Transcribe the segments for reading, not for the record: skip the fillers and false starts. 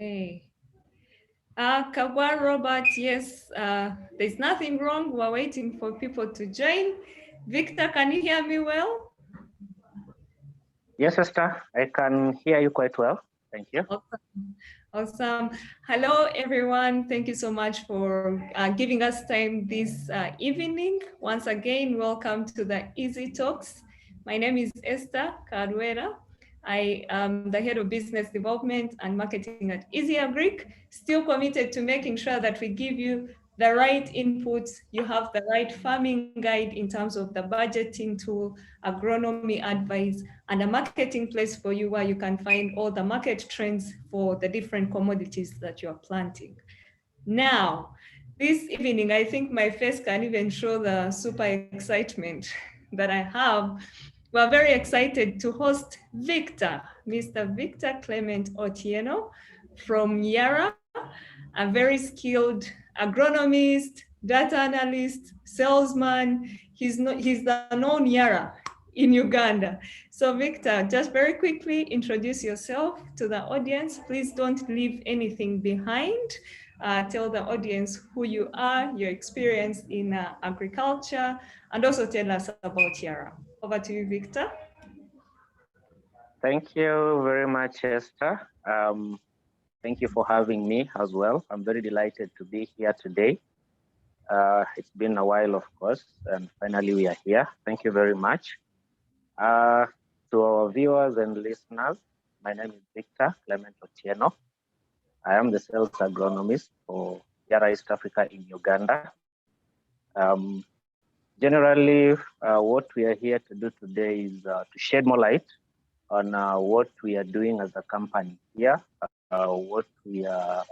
Hey. Kagwa Robert, yes, there's nothing wrong. We're waiting for people to join. Victor, can you hear me well? Yes, Esther, I can hear you quite well. Thank you. Awesome. Awesome. Hello, everyone. Thank you so much for giving us time this evening. Once again, welcome to the EzyToks. My name is Esther Caruera. I am the head of business development and marketing at EzyAgric, still committed to making sure that we give you the right inputs, you have the right farming guide in terms of the budgeting tool, agronomy advice, and a marketing place for you where you can find all the market trends for the different commodities that you are planting. Now, this evening, I think my face can even show the super excitement that I have. We're very excited to host Victor, Mr. Victor Clement Otieno from YARA, a very skilled agronomist, data analyst, salesman. He's the known YARA in Uganda. So Victor, just very quickly introduce yourself to the audience. Please don't leave anything behind. Tell the audience who you are, your experience in agriculture, and also tell us about YARA. Over to you, Victor. Thank you very much, Esther. Thank you for having me as well. I'm very delighted to be here today. It's been a while, of course, and finally we are here. Thank you very much. To our viewers and listeners, my name is Victor Clement Otieno. I am the sales agronomist for YARA East Africa in Uganda. Generally, what we are here to do today is to shed more light on what we are doing as a company here, what we are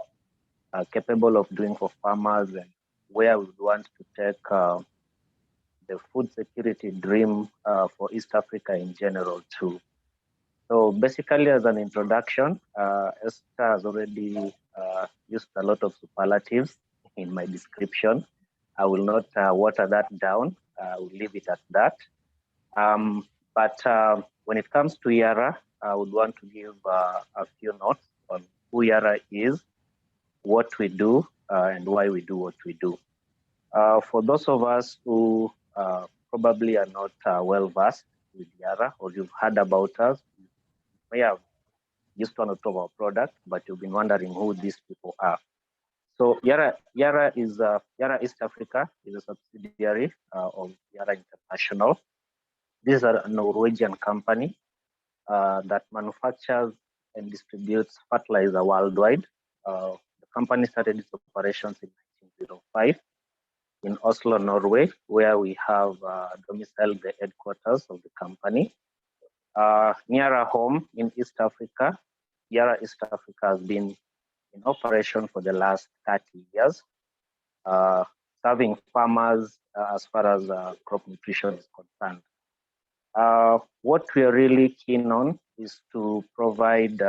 capable of doing for farmers, and where we want to take the food security dream for East Africa in general too. So basically, as an introduction, Esther has already used a lot of superlatives in my description. I will not water that down. I will leave it at that. But when it comes to YARA, I would want to give a few notes on who YARA is, what we do, and why we do what we do. For those of us who probably are not well-versed with YARA, or you've heard about us, you may have used one or two of our products, but you've been wondering who these people are. So YARA East Africa is a subsidiary of YARA International. This is a Norwegian company that manufactures and distributes fertilizer worldwide. The company started its operations in 1905 in Oslo, Norway, where we have domiciled the headquarters of the company. Near our home in East Africa, YARA East Africa has been in operation for the last 30 years, serving farmers as far as crop nutrition is concerned. What we are really keen on is to provide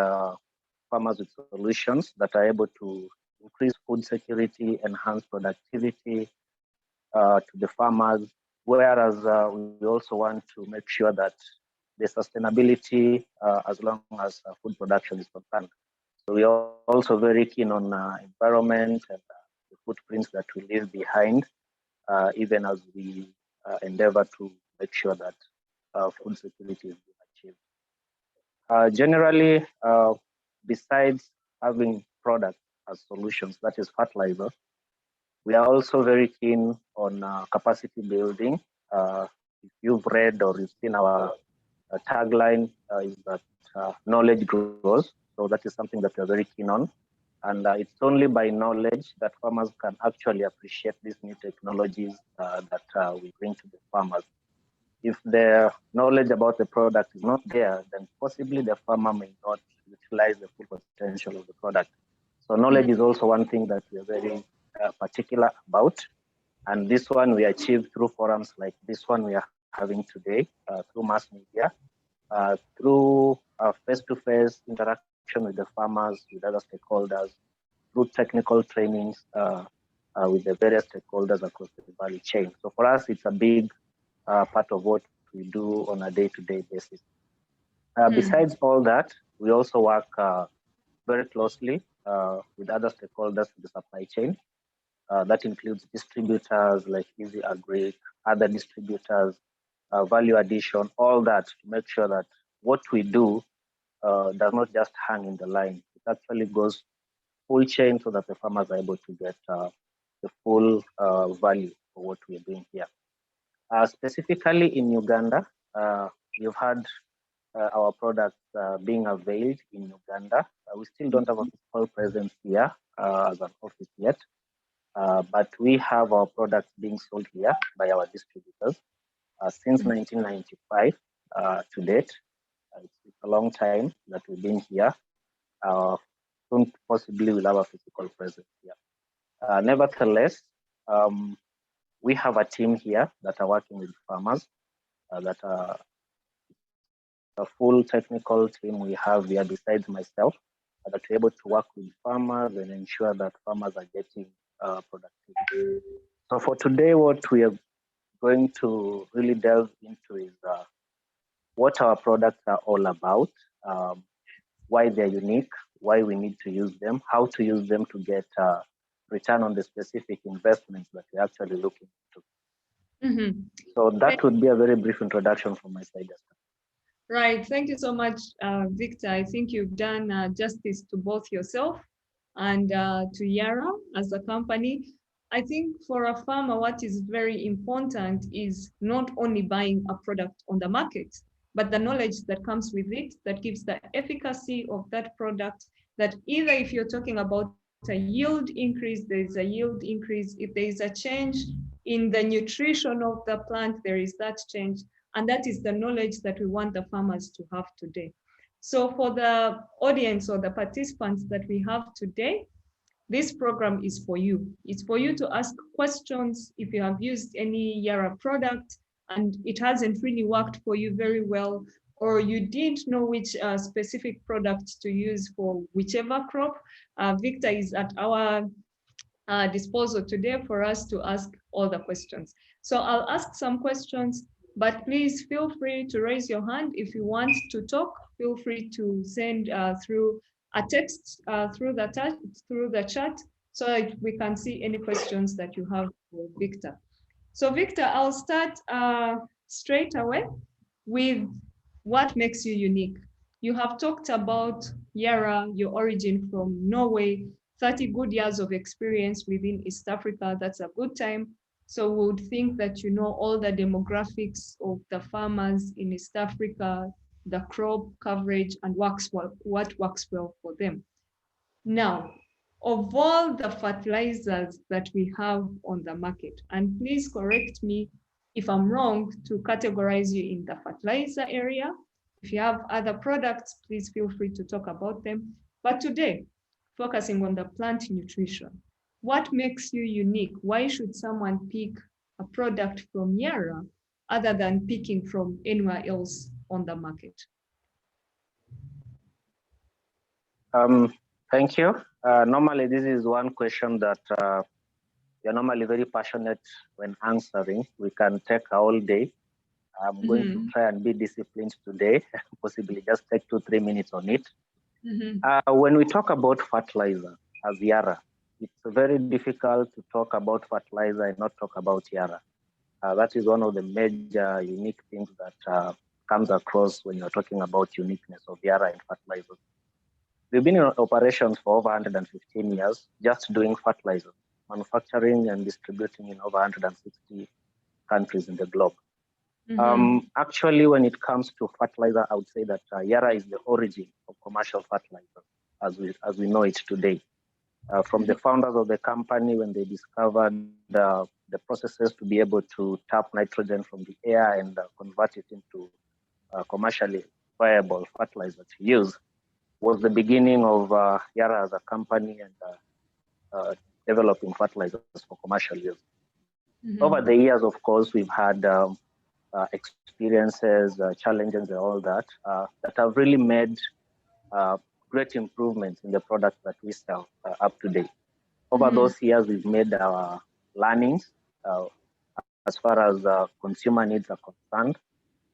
farmers with solutions that are able to increase food security, enhance productivity to the farmers, whereas we also want to make sure that the sustainability as long as food production is concerned. So we are also very keen on environment and the footprints that we leave behind, even as we endeavor to make sure that food security is being achieved. Generally, besides having products as solutions, that is fertilizer, we are also very keen on capacity building. If you've read or you've seen our tagline, is that knowledge grows. So that is something that we're very keen on. And it's only by knowledge that farmers can actually appreciate these new technologies that we bring to the farmers. If the knowledge about the product is not there, then possibly the farmer may not utilize the full potential of the product. So knowledge is also one thing that we are very particular about. And this one we achieve through forums like this one we are having today, through mass media, through face-to-face interaction with the farmers, with other stakeholders, through technical trainings with the various stakeholders across the value chain. So for us, it's a big part of what we do on a day-to-day basis. Besides all that, we also work very closely with other stakeholders in the supply chain. That includes distributors like Easy Agri, other distributors, value addition, all that to make sure that what we do does not just hang in the line. It actually goes full chain so that the farmers are able to get the full value for what we're doing here. Specifically in Uganda, you've had our products being availed in Uganda. We still don't have a physical presence here as an office yet, but we have our products being sold here by our distributors since 1995 to date. It's a long time that we've been here. Soon possibly we'll have a physical presence here. Nevertheless, we have a team here that are working with farmers that are a full technical team we have here besides myself that are able to work with farmers and ensure that farmers are getting productivity. So for today, what we are going to really delve into is what our products are all about, why they're unique, why we need to use them, how to use them to get return on the specific investments that we're actually looking into. So that would be a very brief introduction from my side. Right. Thank you so much, Victor. I think you've done justice to both yourself and to YARA as a company. I think for a farmer, what is very important is not only buying a product on the market, but the knowledge that comes with it that gives the efficacy of that product, that either if you're talking about a yield increase, there is a yield increase. If there is a change in the nutrition of the plant, there is that change. And that is the knowledge that we want the farmers to have today. So for the audience or the participants that we have today, this program is for you. It's for you to ask questions if you have used any YARA product and it hasn't really worked for you very well, or you didn't know which specific product to use for whichever crop. Victor is at our disposal today for us to ask all the questions. So I'll ask some questions, but please feel free to raise your hand if you want to talk. Feel free to send through a text through the chat so that we can see any questions that you have for Victor. So Victor, I'll start straight away with what makes you unique. You have talked about YARA, your origin from Norway, 30 good years of experience within East Africa. That's a good time. So we would think that you know all the demographics of the farmers in East Africa, the crop coverage, and what works well for them. Now, of all the fertilizers that we have on the market, and please correct me if I'm wrong to categorize you in the fertilizer area. If you have other products, please feel free to talk about them. But today, focusing on the plant nutrition, what makes you unique? Why should someone pick a product from YARA other than picking from anywhere else on the market? Thank you. Normally, this is one question that you're normally very passionate when answering. We can take a whole day. I'm going to try and be disciplined today, possibly just take 2-3 minutes on it. When we talk about fertilizer as YARA, it's very difficult to talk about fertilizer and not talk about YARA. That is one of the major unique things that comes across when you're talking about uniqueness of YARA and fertilizers. We've been in operations for over 115 years, just doing fertilizers, manufacturing and distributing in over 160 countries in the globe. Actually, when it comes to fertilizer, I would say that YARA is the origin of commercial fertilizer as we know it today. From the founders of the company, when they discovered the processes to be able to tap nitrogen from the air and convert it into commercially viable fertilizer to use, was the beginning of YARA as a company and developing fertilizers for commercial use. Over the years, of course, we've had experiences, challenges, and all that that have really made great improvements in the products that we sell up to date. Over those years, we've made our learnings as far as consumer needs are concerned,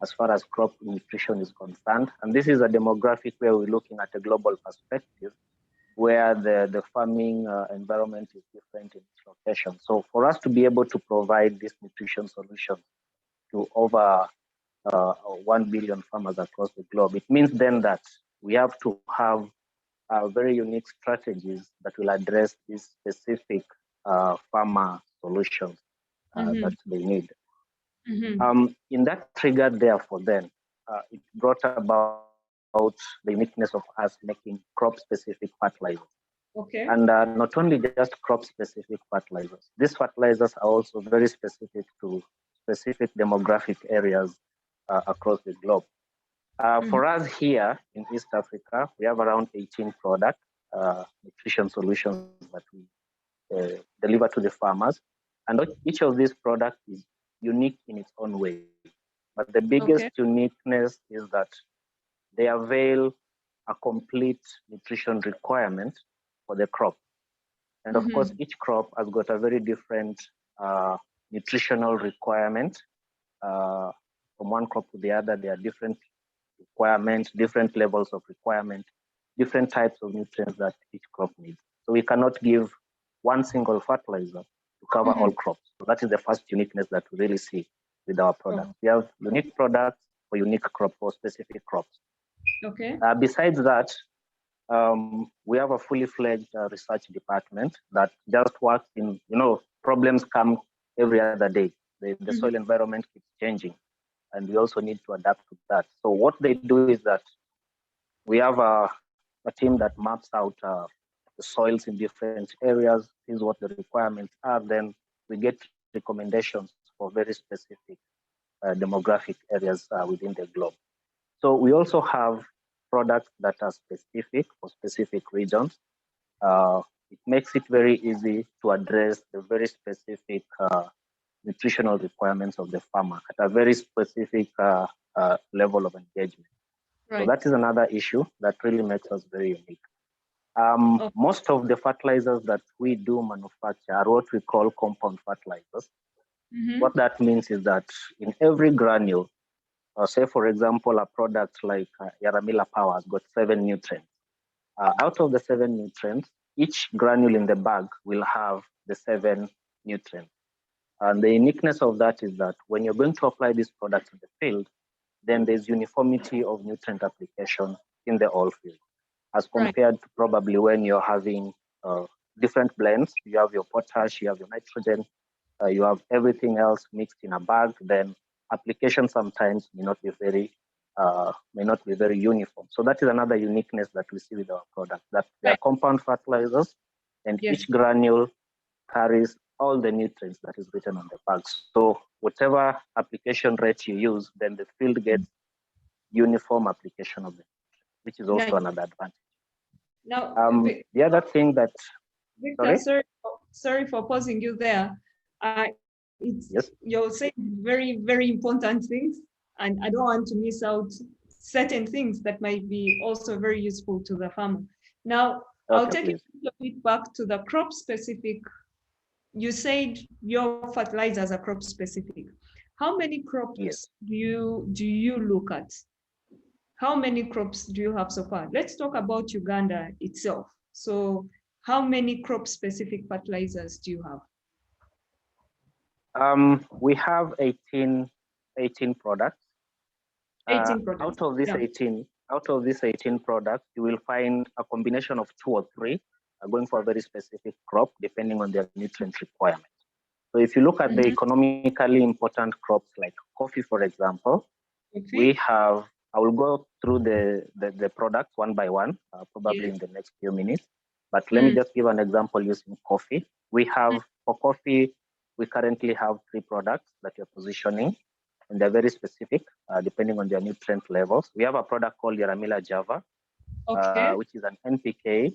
as far as crop nutrition is concerned. And this is a demographic where we're looking at a global perspective, where the farming environment is different in each location. So for us to be able to provide this nutrition solution to over 1 billion farmers across the globe, it means then that we have to have very unique strategies that will address these specific farmer solutions that they need. In that regard, therefore, then it brought about the uniqueness of us making crop-specific fertilizers. Okay. And not only just crop-specific fertilizers. These fertilizers are also very specific to specific demographic areas across the globe. For us here in East Africa, we have around 18 product nutrition solutions that we deliver to the farmers. And each of these products is unique in its own way. But the biggest uniqueness is that they avail a complete nutrition requirement for the crop. And of course, each crop has got a very different nutritional requirement. From one crop to the other, there are different requirements, different levels of requirement, different types of nutrients that each crop needs. So we cannot give one single fertilizer to cover all crops. So that is the first uniqueness that we really see with our products. We have unique products for unique crop, for specific crops. Okay. Besides that, we have a fully fledged research department that just works in, problems come every other day. The soil environment keeps changing, and we also need to adapt to that. So what they do is that we have a team that maps out the soils in different areas, sees what the requirements are, then we get recommendations for very specific demographic areas within the globe. So we also have products that are specific for specific regions. It makes it very easy to address the very specific nutritional requirements of the farmer at a very specific level of engagement. Right. So that is another issue that really makes us very unique. Most of the fertilizers that we do manufacture are what we call compound fertilizers. What that means is that in every granule, say for example, a product like YARA Power has got 7 nutrients. Out of the 7 nutrients, each granule in the bag will have the 7 nutrients. And the uniqueness of that is that when you're going to apply these products in the field, then there's uniformity of nutrient application in the whole field, as compared to probably when you're having different blends. You have your potash, you have your nitrogen, you have everything else mixed in a bag. Then application sometimes may not be very uniform. So that is another uniqueness that we see with our product, that they are compound fertilizers, and each granule carries all the nutrients that is written on the bag. So whatever application rate you use, then the field gets uniform application of it, which is also another advantage. Now, the other thing that Victor, sorry for pausing you there. You're saying very, very important things, and I don't want to miss out certain things that might be also very useful to the farmer. Now, I'll take it a bit back to the crop specific. You said your fertilizers are crop specific. How many crops do you look at? How many crops do you have so far? Let's talk about Uganda itself. So how many crop specific fertilizers do you have? We have 18 products. 18 products. Out of these 18 products, you will find a combination of 2 or 3 going for a very specific crop, depending on their nutrient requirement. So if you look at the economically important crops like coffee, for example, we have, I will go through the products one by one, probably in the next few minutes. But let me just give an example using coffee. We have, for coffee, we currently have 3 products that we're positioning, and they're very specific, depending on their nutrient levels. We have a product called YARA Java, which is an NPK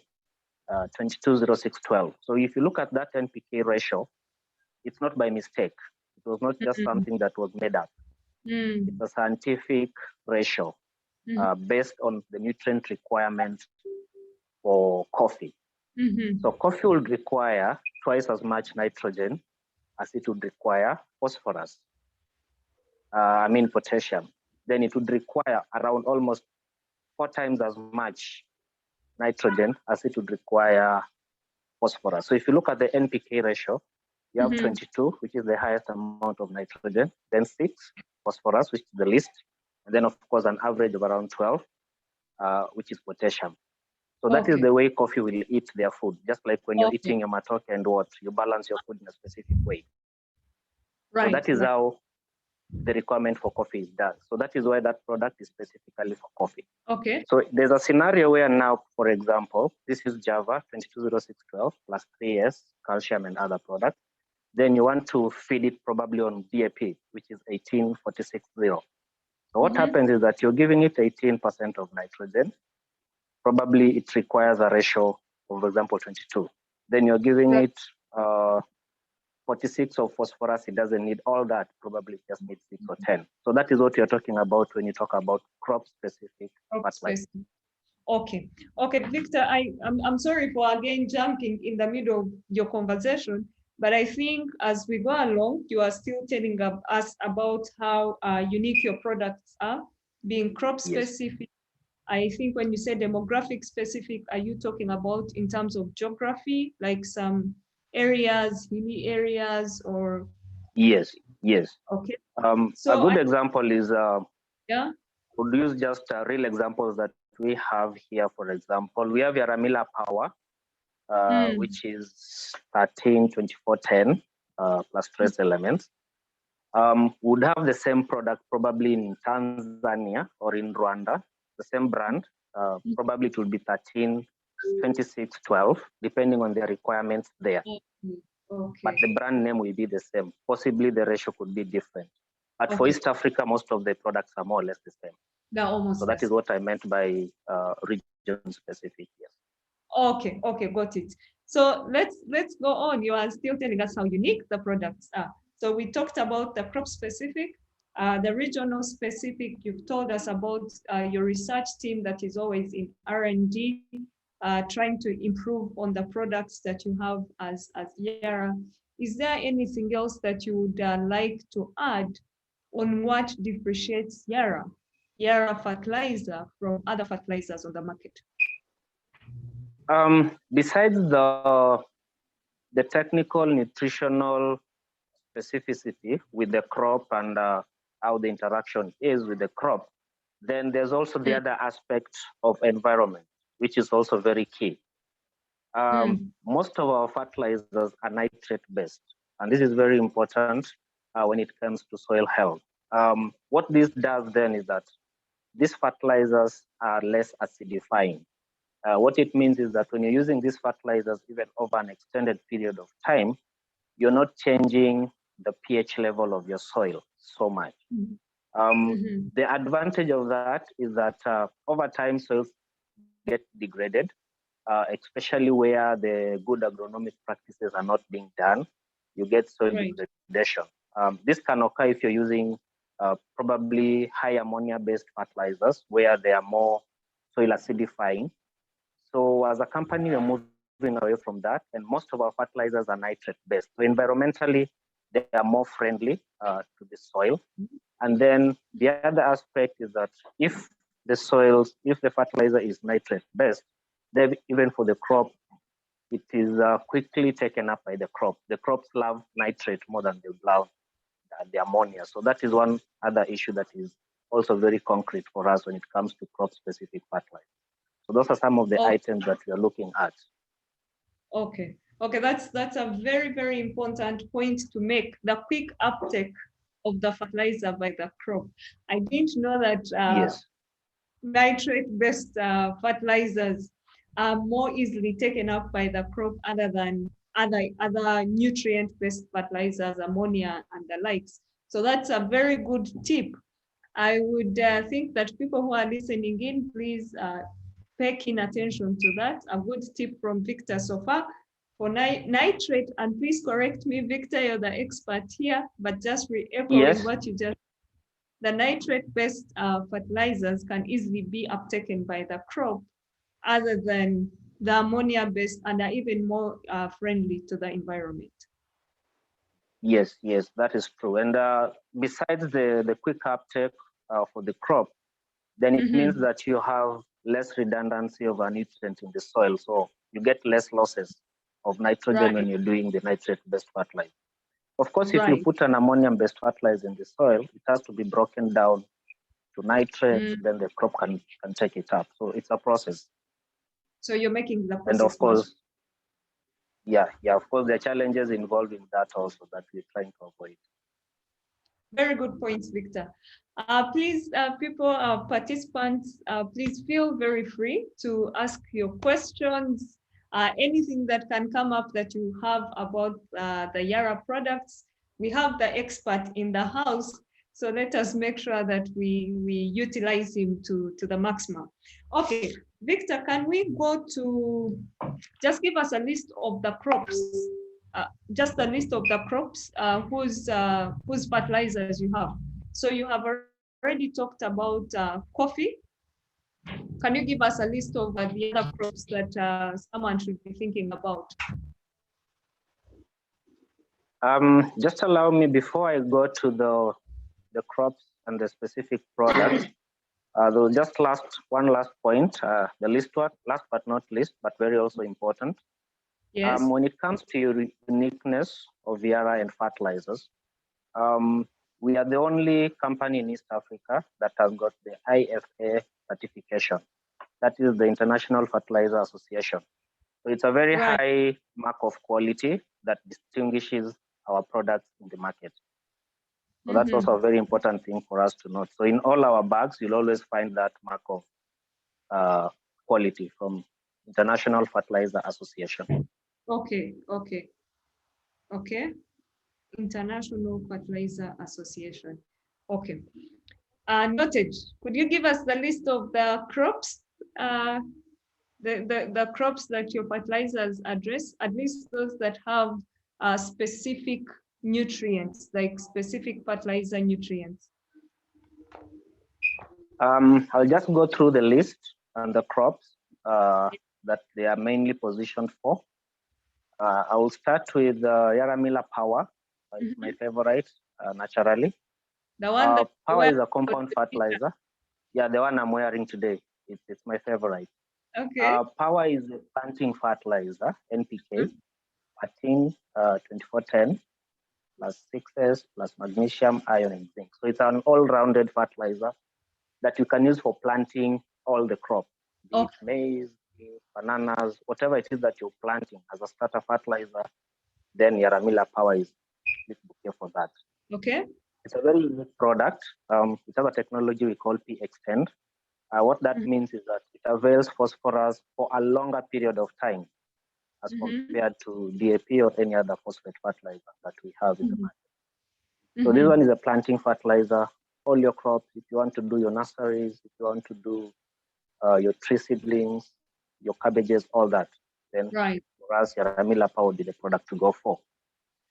220612. So if you look at that NPK ratio, it's not by mistake. It was not just something that was made up. It's a scientific ratio based on the nutrient requirement for coffee. So coffee will require twice as much nitrogen as it would require phosphorus. Potassium. Then it would require around almost 4 times as much nitrogen as it would require phosphorus. So if you look at the NPK ratio, you have 22, which is the highest amount of nitrogen, then 6 phosphorus, which is the least, and then of course an average of around 12, which is potassium. So that is the way coffee will eat their food, just like when you're eating your matoke and what, you balance your food in a specific way. So that is how the requirement for coffee is done. So that is why that product is specifically for coffee. So there's a scenario where now, for example, this is Java 220612 plus 3S, calcium and other products. Then you want to feed it probably on DAP, which is 18460. So what happens is that you're giving it 18% of nitrogen. Probably it requires a ratio of, for example, 22. Then you're giving it 46 of phosphorus. It doesn't need all that. Probably it just needs 6 or 10. So that is what you're talking about when you talk about crop-specific fertilizer. Okay, Victor, I'm sorry for again jumping in the middle of your conversation, but I think as we go along, you are still telling us about how unique your products are, being crop-specific. I think when you say demographic specific, are you talking about in terms of geography, like some areas, hilly areas, or? Yes. Okay. So a good example is, we'll use just real examples that we have here. For example, we have YARA Power, which is 13-24-10 plus trace elements. Would have the same product probably in Tanzania or in Rwanda, the same brand. Probably it will be 13-26-12, depending on their requirements there. But the brand name will be the same. Possibly the ratio could be different. But for East Africa, most of the products are more or less the same. So that is what I meant by region specific. Yes. Okay, got it. So let's go on. You are still telling us how unique the products are. So we talked about the crop specific, the regional specific. You've told us about your research team that is always in R&D, trying to improve on the products that you have as YARA. Is there anything else that you would like to add on what differentiates YARA fertilizer from other fertilizers on the market? Besides the technical nutritional specificity with the crop and how the interaction is with the crop, then there's also the other aspect of environment, which is also very key. Most of our fertilizers are nitrate based, and this is very important when it comes to soil health. What this does then is that these fertilizers are less acidifying. What it means is that when you're using these fertilizers, even over an extended period of time, you're not changing the pH level of your soil so much. The advantage of that is that over time, soils get degraded, especially where the good agronomic practices are not being done. You get soil degradation. This can occur if you're using probably high ammonia-based fertilizers, where they are more soil acidifying. So as a company, we're moving away from that, and most of our fertilizers are nitrate-based. So environmentally, they are more friendly to the soil. And then the other aspect is that if the fertilizer is nitrate-based, then even for the crop, it is quickly taken up by the crop. The crops love nitrate more than they love the ammonia. So that is one other issue that is also very concrete for us when it comes to crop-specific fertilizer. So those are some of the items that we are looking at. Okay, that's a very, very important point to make, the quick uptake of the fertilizer by the crop. I didn't know that nitrate-based fertilizers are more easily taken up by the crop other than other nutrient-based fertilizers, ammonia and the likes. So that's a very good tip. I would think that people who are listening in, please pay keen attention to that. A good tip from Victor so far for nitrate. And please correct me, Victor, you're the expert here, but just re-echoing what you just. The nitrate-based fertilizers can easily be uptaken by the crop, other than the ammonia-based, and are even more friendly to the environment. Yes, that is true. And besides the quick uptake for the crop, then it means that you have less redundancy of a nutrient in the soil. So you get less losses of nitrogen when you're doing the nitrate-based fertilizer. Of course, if you put an ammonium-based fertilizer in the soil, it has to be broken down to nitrates, then the crop can take it up. So it's a process. So you're making the process. And of course, of course, there are challenges involved in that also that we're trying to avoid. Very good points, Victor. Please, people, participants, please feel very free to ask your questions, anything that can come up that you have about the YARA products. We have the expert in the house, so let us make sure that we utilize him to the maximum. Okay, Victor, can we go to, just give us a list of the crops, just a list of the crops whose fertilizers you have. So you have already talked about coffee. Can you give us a list of the other crops that someone should be thinking about? Just allow me, before I go to the crops and the specific products, though just one last point, the last but not least, but very also important. Yes. When it comes to your uniqueness of YARA and fertilizers, we are the only company in East Africa that has got the IFA certification. That is the International Fertilizer Association. So it's a very high mark of quality that distinguishes our products in the market. So that's also a very important thing for us to note. So in all our bags, you'll always find that mark of quality from International Fertilizer Association. Okay. International Fertilizer Association. Okay. Noted. Could you give us the list of the crops, the crops that your fertilizers address, at least those that have specific nutrients, like specific fertilizer nutrients? I'll just go through the list and the crops that they are mainly positioned for. I will start with YARA Miller Power. It's my favorite, naturally. The one that Power is a compound fertilizer. Yeah, the one I'm wearing today. It's my favorite. Okay. Power is a planting fertilizer, NPK, 2410 plus 6S plus magnesium, iron, and zinc. So it's an all-rounded fertilizer that you can use for planting all the crops, be it maize, bananas, whatever it is that you're planting as a starter fertilizer, then YARA Miller Power is okay for that. Okay. It's a very unique product. It has a technology we call P-Extend. What that means is that it avails phosphorus for a longer period of time as compared to DAP or any other phosphate fertilizer that we have in the market. So this one is a planting fertilizer. All your crops, if you want to do your nurseries, if you want to do your tree seedlings, your cabbages, all that, then for us, YARA Miller Power would be the product to go for.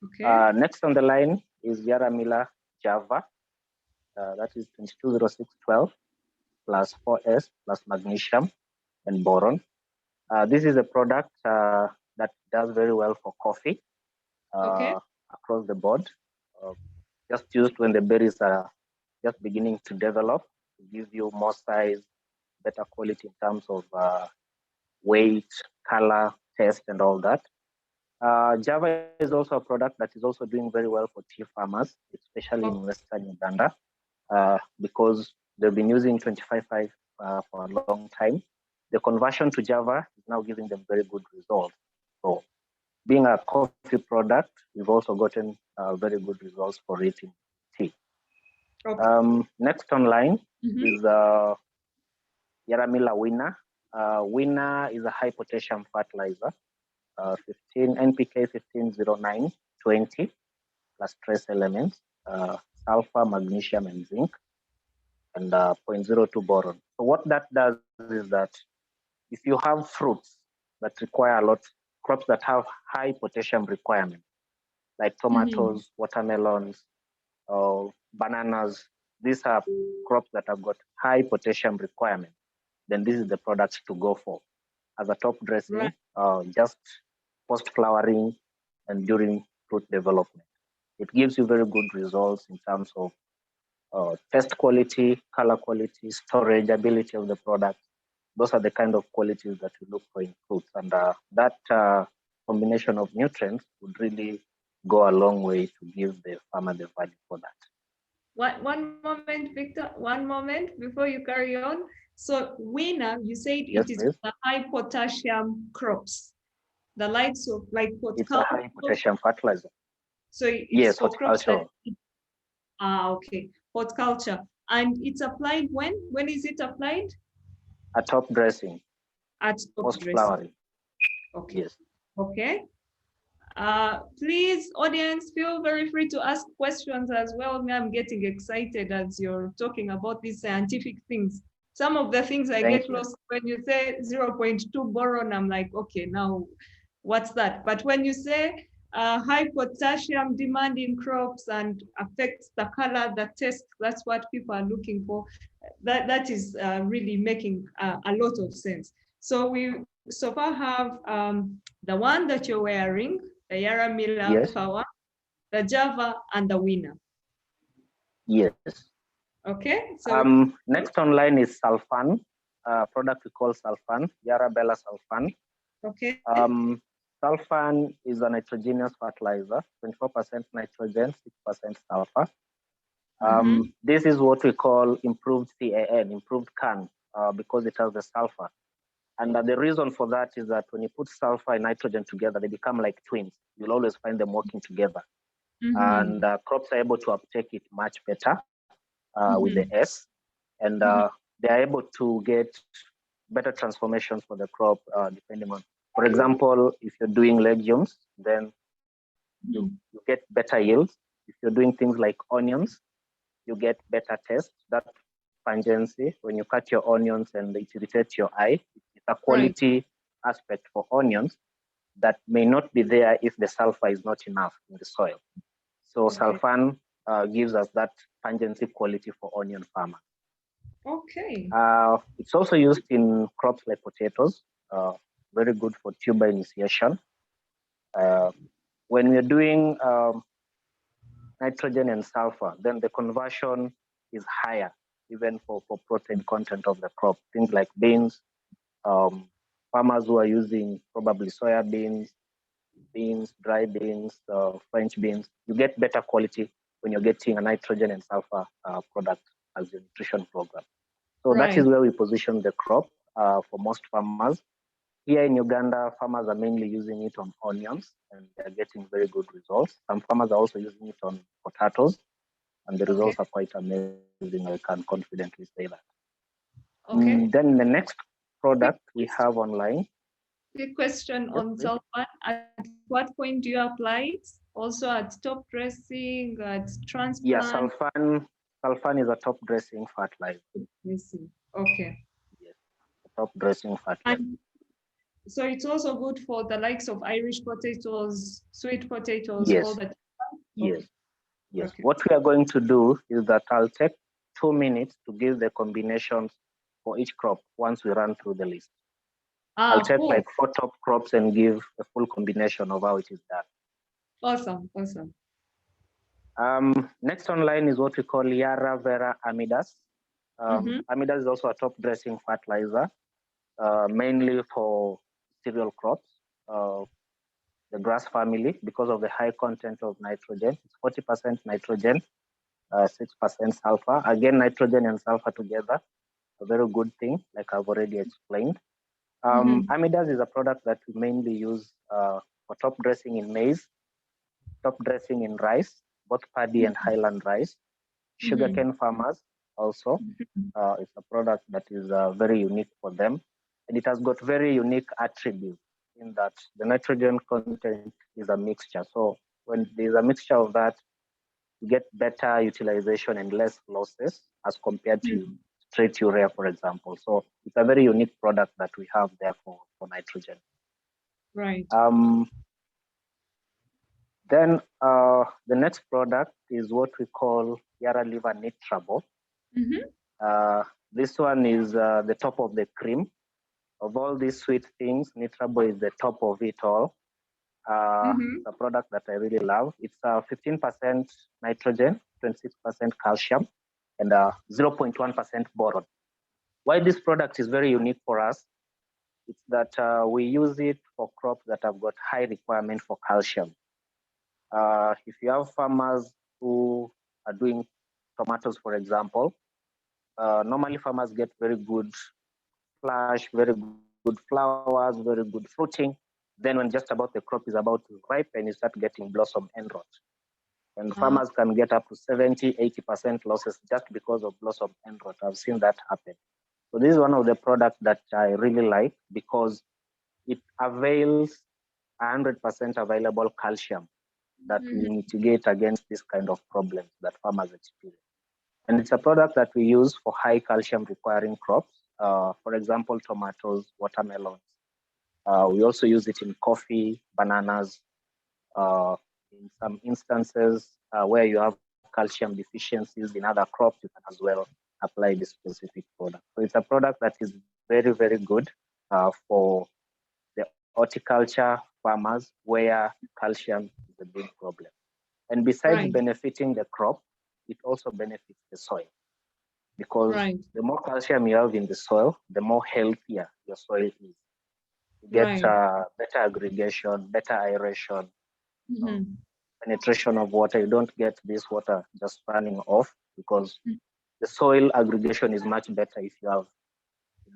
Okay. Next on the line is YARA Miller Java. That is 220612 plus 4S plus magnesium and boron. This is a product that does very well for coffee across the board. Just used when the berries are just beginning to develop, to give you more size, better quality in terms of weight, color, taste, and all that. Java is also a product that is also doing very well for tea farmers, especially in Western Uganda, because they've been using 25.5 for a long time. The conversion to Java is now giving them very good results. So being a coffee product, we've also gotten very good results for it in tea. Next online is YARA Miller Winner. Winner is a high potassium fertilizer, 15 NPK 150920 plus trace elements, sulfur, magnesium, and zinc, and 0.02 boron. So what that does is that if you have fruits that require a lot, crops that have high potassium requirement, like tomatoes, watermelons, bananas, these are crops that have got high potassium requirement, then this is the product to go for as a top dressing, just post-flowering and during fruit development. It gives you very good results in terms of taste quality, color quality, storage ability of the product. those are the kind of qualities that we look for in fruits. And that combination of nutrients would really go a long way to give the farmer the value for that. One moment, Victor, one moment before you carry on. So winner, you said Yes, it is please. the high potassium crops, the likes of like It's a high potassium fertilizer. So it's Yes, for crops that, horticulture. okay, horticulture. And it's applied when? When is it applied? At top dressing. At top Post dressing. flowering. Okay. Yes. Okay. Please, audience, feel very free to ask questions as well. I'm getting excited as you're talking about these scientific things. Some of the things I get lost when you say 0.2 boron, I'm like, okay, now what's that? But when you say high potassium demand in crops and affects the color, the taste, that's what people are looking for. That is really making a lot of sense. So we so far have the one that you're wearing, the YARA Miller Power, the Java, and the winner. Yes. Okay. So next online is Sulfan, product we call Sulfan, YARA Bella Sulfan. Okay. Sulfan is a nitrogenous fertilizer, 24% nitrogen, 6% sulfur. This is what we call improved CAN, improved CAN, because it has the sulfur. And the reason for that is that when you put sulfur and nitrogen together, they become like twins. You'll always find them working together. And crops are able to uptake it much better with the S. And they are able to get better transformations for the crop, depending on, for example, if you're doing legumes, then you get better yields. If you're doing things like onions, you get better taste. That pungency, when you cut your onions and it irritates your eye, it's a quality aspect for onions that may not be there if the sulfur is not enough in the soil. So Sulfan gives us that pungency quality for onion farmers. Okay. It's also used in crops like potatoes, very good for tuber initiation. When we're doing nitrogen and sulfur, then the conversion is higher, even for protein content of the crop. Things like beans, farmers who are using probably soybeans, beans, dry beans, French beans, you get better quality when you're getting a nitrogen and sulfur product as your nutrition program. So that is where we position the crop for most farmers. Here in Uganda, farmers are mainly using it on onions and they're getting very good results. Some farmers are also using it on potatoes and the results are quite amazing. I can confidently say that. Okay. Then the next product we have online. Quick question on sulfur. At what point do you apply it? Also at top dressing, at transplant? Yeah, sulfan is a top dressing fertilizer. Okay. Yes, top dressing fertilizer. So it's also good for the likes of Irish potatoes, sweet potatoes, all that. Yes. Yes. Okay. What we are going to do is that I'll take 2 minutes to give the combinations for each crop once we run through the list. I'll take like 4 top crops and give a full combination of how it is done. Awesome, awesome. Next online is what we call YARA Vera Amidas. Amidas is also a top dressing fertilizer, mainly for cereal crops, the grass family, because of the high content of nitrogen. It's 40% nitrogen, 6% sulfur. Again, nitrogen and sulfur together, a very good thing, like I've already explained. Amidas is a product that we mainly use for top dressing in maize, top dressing in rice, both paddy and highland rice. Sugarcane farmers also, it's a product that is very unique for them. And it has got very unique attributes in that the nitrogen content is a mixture. So when there's a mixture of that, you get better utilization and less losses as compared to straight urea, for example. So it's a very unique product that we have there for nitrogen. Right. Then the next product is what we call YARA Liver Nitrabo. This one is the top of the cream. Of all these sweet things, Nitrabo is the top of it all. It's a product that I really love. It's 15% nitrogen, 26% calcium, and 0.1% boron. Why this product is very unique for us, it's that we use it for crops that have got high requirement for calcium. If you have farmers who are doing tomatoes, for example, normally farmers get very good flash, very good flowers, very good fruiting. Then when just about the crop is about to ripen, you start getting blossom end rot. And farmers can get up to 70, 80% losses just because of blossom end rot. I've seen that happen. So this is one of the products that I really like because it avails 100% available calcium that will mitigate against this kind of problems that farmers experience. And it's a product that we use for high calcium requiring crops. For example, tomatoes, watermelons. We also use it in coffee, bananas. In some instances where you have calcium deficiencies in other crops, you can as well apply this specific product. So it's a product that is very, very good for the horticulture farmers where calcium is a big problem. And besides benefiting the crop, it also benefits the soil because the more calcium you have in the soil, the more healthier your soil is. You get better aggregation, better aeration, penetration of water. You don't get this water just running off because the soil aggregation is much better if you have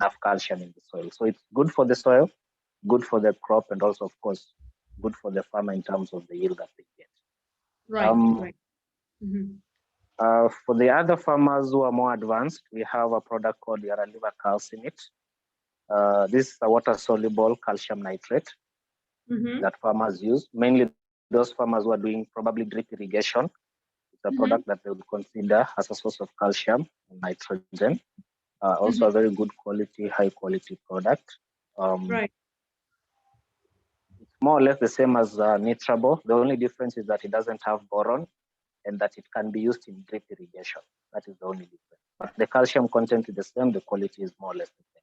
enough calcium in the soil. So it's good for the soil, good for the crop, and also, of course, good for the farmer in terms of the yield that they get. For the other farmers who are more advanced, we have a product called YARA liver calcinate. This is a water-soluble calcium nitrate that farmers use, mainly those farmers who are doing probably drip irrigation. It's a product that they would consider as a source of calcium and nitrogen. Also a very good quality, high quality product. It's more or less the same as Nitrabo. The only difference is that it doesn't have boron and that it can be used in drip irrigation. That is the only difference. But the calcium content is the same, the quality is more or less the same.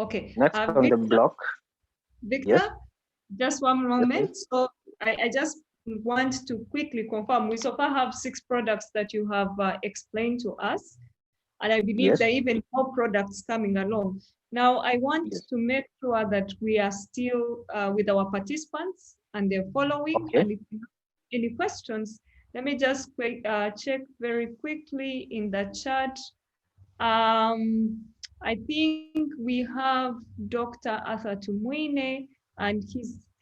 Okay. Next on the block. Victor, yes? Just one moment. Yes, so I just want to quickly confirm, we so far have 6 products that you have explained to us. And I believe there are even more products coming along. Now, I want to make sure that we are still with our participants and they're following. And if you have any questions, let me just check very quickly in the chat. I think we have Dr. Arthur Tumwine, and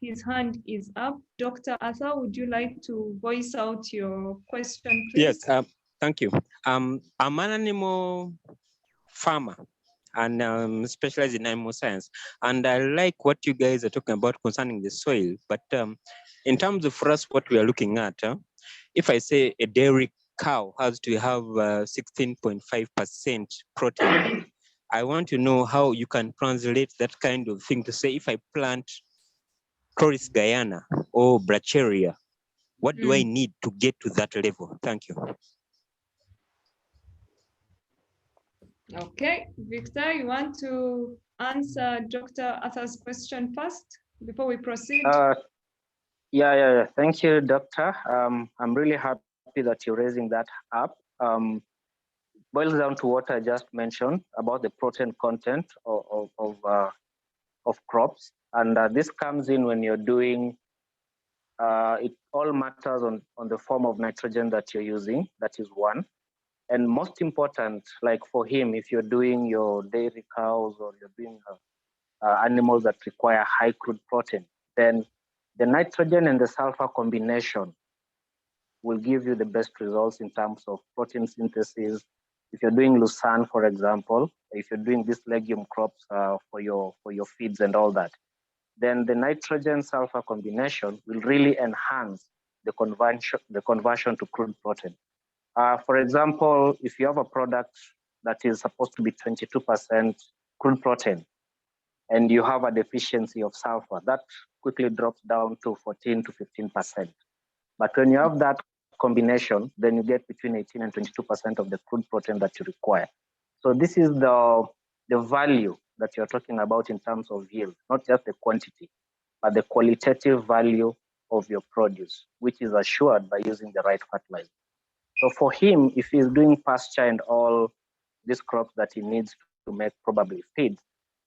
his hand is up. Dr. Arthur, would you like to voice out your question, please? Yes, thank you. I'm an animal farmer and specialize in animal science. And I like what you guys are talking about concerning the soil. But in terms of for us, what we are looking at, if I say a dairy cow has to have 16.5% protein, I want to know how you can translate that kind of thing to say if I plant Chloris Guyana or Bracharia, what do I need to get to that level? Thank you. Okay, Victor, you want to answer Dr. Arthur's question first before we proceed? Yeah. Thank you, Doctor. I'm really happy that you're raising that up. Boils down to what I just mentioned about the protein content of crops. And this comes in when you're doing, it all matters on the form of nitrogen that you're using. That is one. And most important, like for him, if you're doing your dairy cows or you're doing animals that require high crude protein, then the nitrogen and the sulfur combination will give you the best results in terms of protein synthesis. If you're doing Lucerne, for example, if you're doing these legume crops for your feeds and all that, then the nitrogen sulfur combination will really enhance the conversion to crude protein. For example, if you have a product that is supposed to be 22% crude protein and you have a deficiency of sulfur, that quickly drops down to 14 to 15%. But when you have that combination, then you get between 18 and 22% of the crude protein that you require. So this is the value that you're talking about in terms of yield, not just the quantity, but the qualitative value of your produce, which is assured by using the right fertilizer. So for him, if he's doing pasture and all these crops that he needs to make probably feed,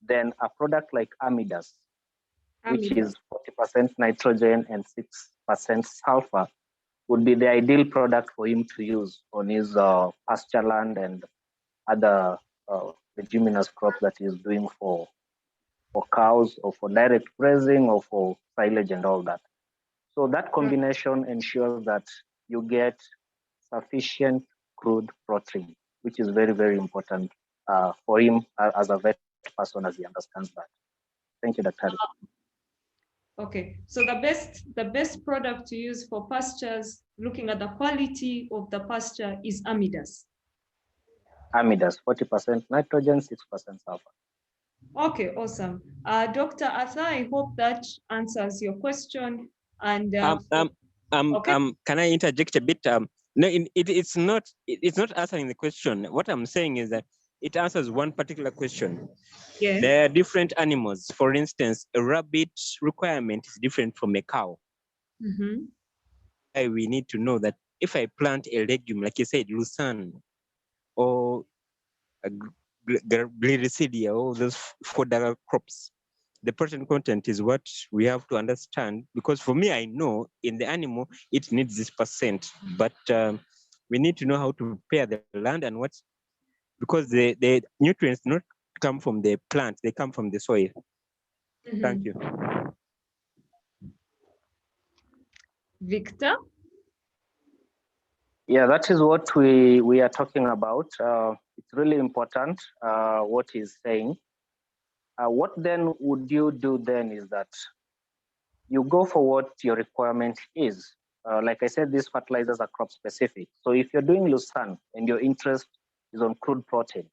then a product like amidus, which is 40% nitrogen and 6% sulfur, would be the ideal product for him to use on his pasture land and other leguminous crops that he's doing for cows or for direct grazing or for silage and all that. So that combination ensures that you get sufficient crude protein, which is very, very important for him as a vet person, as he understands that. Thank you, Dr. Okay, so the best product to use for pastures, looking at the quality of the pasture, is amidus. Amidus, 40% nitrogen, 6% sulfur. Okay, awesome. Dr. Arthur, I hope that answers your question. And can I interject a bit? No, it's not answering the question. What I'm saying is that it answers one particular question. Yeah. There are different animals. For instance, a rabbit requirement is different from a cow. Mm-hmm. We need to know that if I plant a legume, like you said, lucerne or glycidia, or those fodder crops, the protein content is what we have to understand, because for me, I know in the animal, it needs this percent, but we need to know how to prepare the land and what, because the nutrients not come from the plant, they come from the soil. Mm-hmm. Thank you. Victor? Yeah, that is what we are talking about. It's really important what he's saying. What then would you do then is that you go for what your requirement is. Like I said, these fertilizers are crop specific. So if you're doing lucerne and your interest is on crude protein,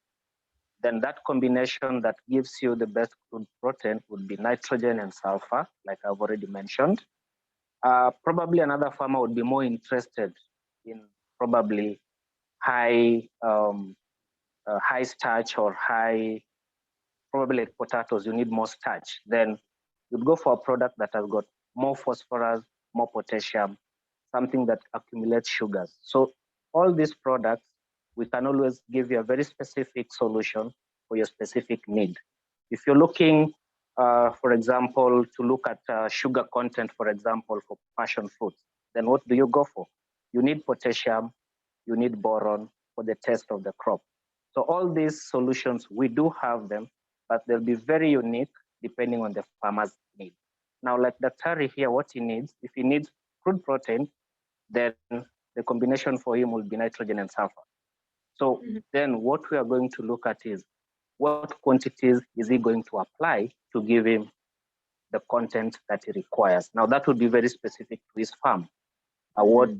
then that combination that gives you the best crude protein would be nitrogen and sulfur, like I've already mentioned. Probably another farmer would be more interested in probably high starch or high, probably like potatoes, you need more starch. Then you'd go for a product that has got more phosphorus, more potassium, something that accumulates sugars. So all these products, we can always give you a very specific solution for your specific need. If you're looking, for example, to look at sugar content, for example, for passion fruits, then what do you go for? You need potassium, you need boron for the taste of the crop. So all these solutions, we do have them, but they'll be very unique depending on the farmer's need. Now, like Dr. here, what he needs, if he needs crude protein, then the combination for him will be nitrogen and sulfur. So then what we are going to look at is what quantities is he going to apply to give him the content that he requires. Now that would be very specific to his farm. What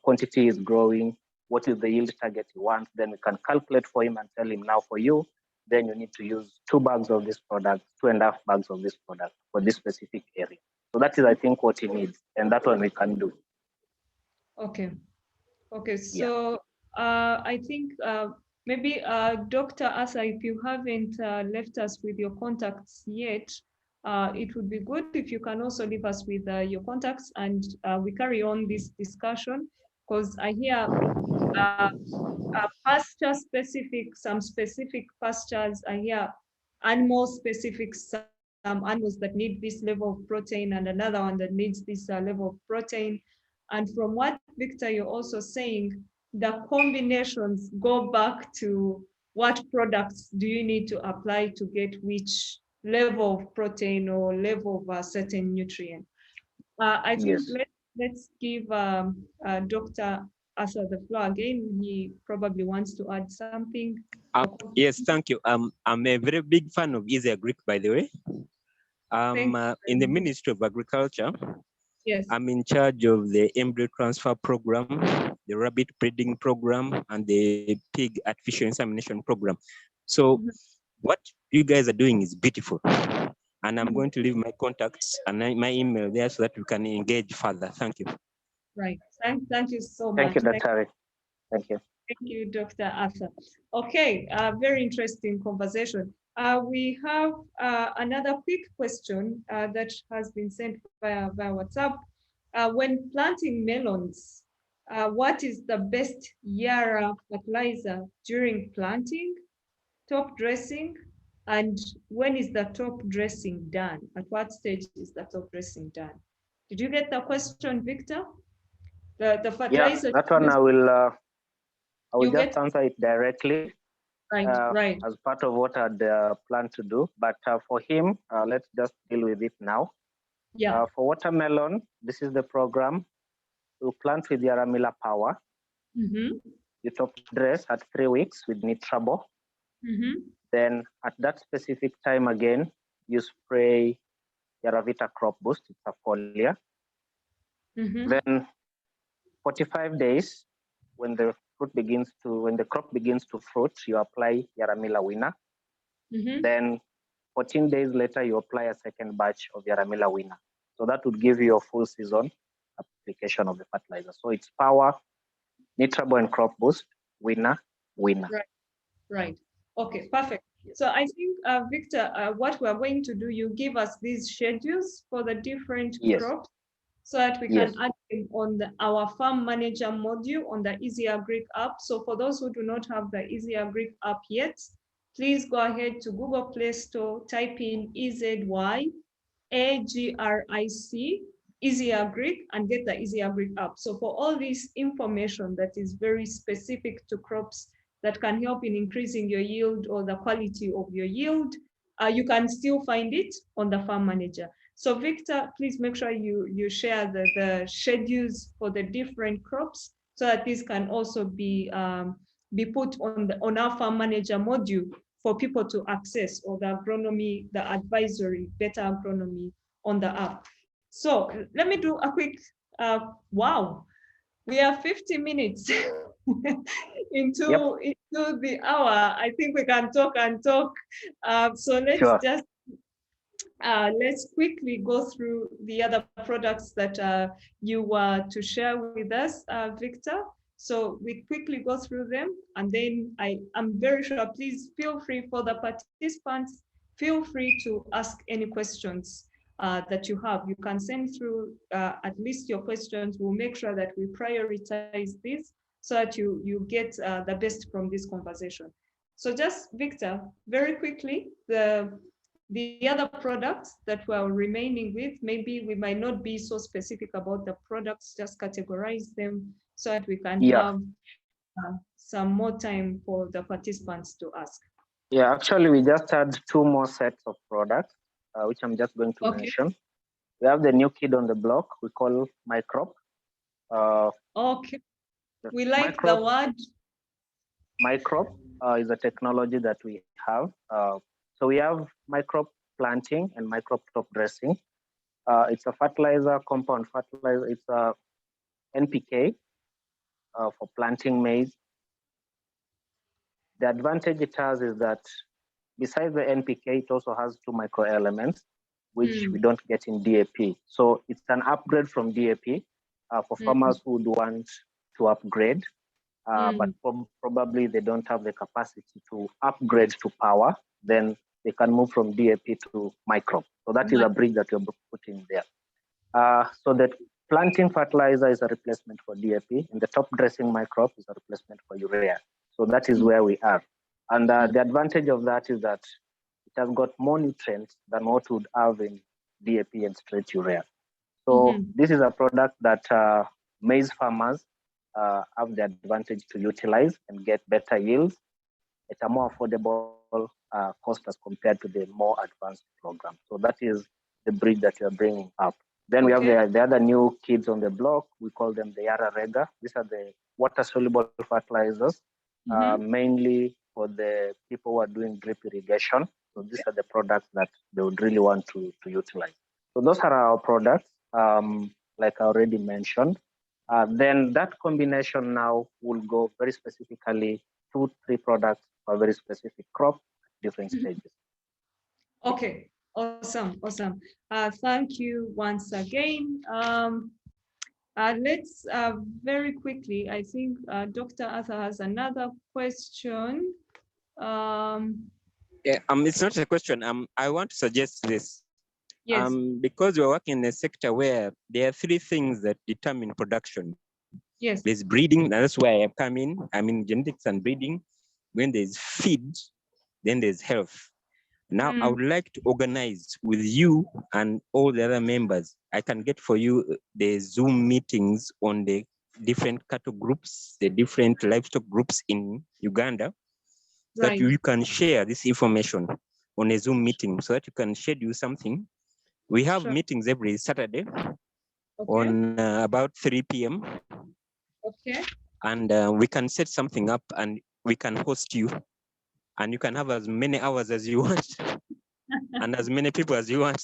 quantity is growing, what is the yield target he wants, then we can calculate for him and tell him, now for you, then you need to use 2 bags of this product, 2.5 bags of this product for this specific area. So that is, I think, what he needs, and that one we can do. Okay. Okay, so I think maybe Dr. Asa, if you haven't left us with your contacts yet, it would be good if you can also leave us with your contacts, and we carry on this discussion, because I hear pasture specific, some specific pastures, I hear animal specific, some animals that need this level of protein and another one that needs this level of protein. And from what, Victor, you're also saying, the combinations go back to what products do you need to apply to get which level of protein or level of a certain nutrient. I think let's give Dr. Asa the floor again. He probably wants to add something. Yes, thank you. I'm a very big fan of EzyAgric, by the way. In the Ministry of Agriculture. Yes. I'm in charge of the embryo transfer program, the rabbit breeding program, and the pig artificial insemination program. So what you guys are doing is beautiful. And I'm going to leave my contacts and my email there so that we can engage further. Thank you. Right. Thank you so much. Thank you, Dr. Thank you. Thank you, Dr. Arthur. Okay, very interesting conversation. We have another quick question that has been sent via WhatsApp. When planting melons, what is the best YARA fertilizer during planting? top dressing, and when is the top dressing done? At what stage is the top dressing done? Did you get the question, Victor? The Yeah, fertilizer. that one I will You just get answer it directly right. as part of what I'd planned to do. But for him, let's just deal with it now. Yeah. For watermelon, this is the program. You plant with YARA Miller Power. You top dress at 3 weeks with Nitrabo. Then at that specific time again, you spray YARAVITA Crop Boost. It's a foliar. Then 45 days, when the crop begins to fruit, you apply YARA Miller Winner. Then 14 days later, you apply a second batch of YARA Miller Winner. So that would give you a full season application of the fertilizer. So it's Power, Nitrabo and Crop Boost, Winner. Right. Okay, perfect. So I think, Victor, what we're going to do, you give us these schedules for the different crops so that we can add them on our farm manager module on the EzyAgric app. So for those who do not have the EzyAgric app yet, please go ahead to Google Play Store, type in EzyAgric, EzyAgric, and get the EzyAgric app. So for all this information that is very specific to crops that can help in increasing your yield or the quality of your yield, you can still find it on the farm manager. So Victor, please make sure you share the schedules for the different crops so that this can also be put on our farm manager module for people to access, or the agronomy, the advisory, better agronomy on the app. So let me do a quick, wow, we are 50 minutes into the hour. I think we can talk and talk. So let's quickly go through the other products that you were to share with us, Victor. So we quickly go through them, and then I'm very sure, please feel free for the participants, feel free to ask any questions that you have. You can send through at least your questions. We'll make sure that we prioritize this so that you get the best from this conversation. So just, Victor, very quickly, the other products that we're remaining with, maybe we might not be so specific about the products, just categorize them so that we can have some more time for the participants to ask. Yeah, actually, we just had 2 more sets of products, which I'm just going to mention. We have the new kid on the block we call MyCrop. Okay, we like the word. MyCrop is a technology that we have. So we have MyCrop planting and MyCrop top dressing. It's a fertilizer, compound fertilizer. It's a NPK for planting maize. The advantage it has is that besides the NPK, it also has 2 microelements, which we don't get in DAP. So it's an upgrade from DAP for farmers who would want to upgrade, but probably they don't have the capacity to upgrade to power. Then they can move from DAP to MyCrop. So that is a bridge that we're putting there. So that planting fertilizer is a replacement for DAP, and the top dressing MyCrop is a replacement for urea. So that is where we are. And the advantage of that is that it has got more nutrients than what would have in DAP and straight urea. So this is a product that maize farmers have the advantage to utilize and get better yields at a more affordable cost as compared to the more advanced program. So that is the bridge that we are bringing up. Then we have the other new kids on the block. We call them the YARA Rega. These are the water-soluble fertilizers, mainly for the people who are doing drip irrigation. So these are the products that they would really want to utilize. So those are our products, like I already mentioned. Then that combination now will go very specifically 2-3 products for a very specific crop at different stages. Okay, awesome. Thank you once again. Let's very quickly, I think Dr. Arthur has another question. It's not a question. I want to suggest this. Yes. Because we're working in a sector where there are 3 things that determine production. Yes. There's breeding, that's where I come in. I mean genetics and breeding. When there's feed, then there's health. Now, I would like to organize with you and all the other members. I can get for you the Zoom meetings on the different cattle groups, the different livestock groups in Uganda, so that you can share this information on a Zoom meeting, so that you can schedule something. We have meetings every Saturday on about 3 p.m. Okay. And we can set something up and we can host you. And you can have as many hours as you want and as many people as you want.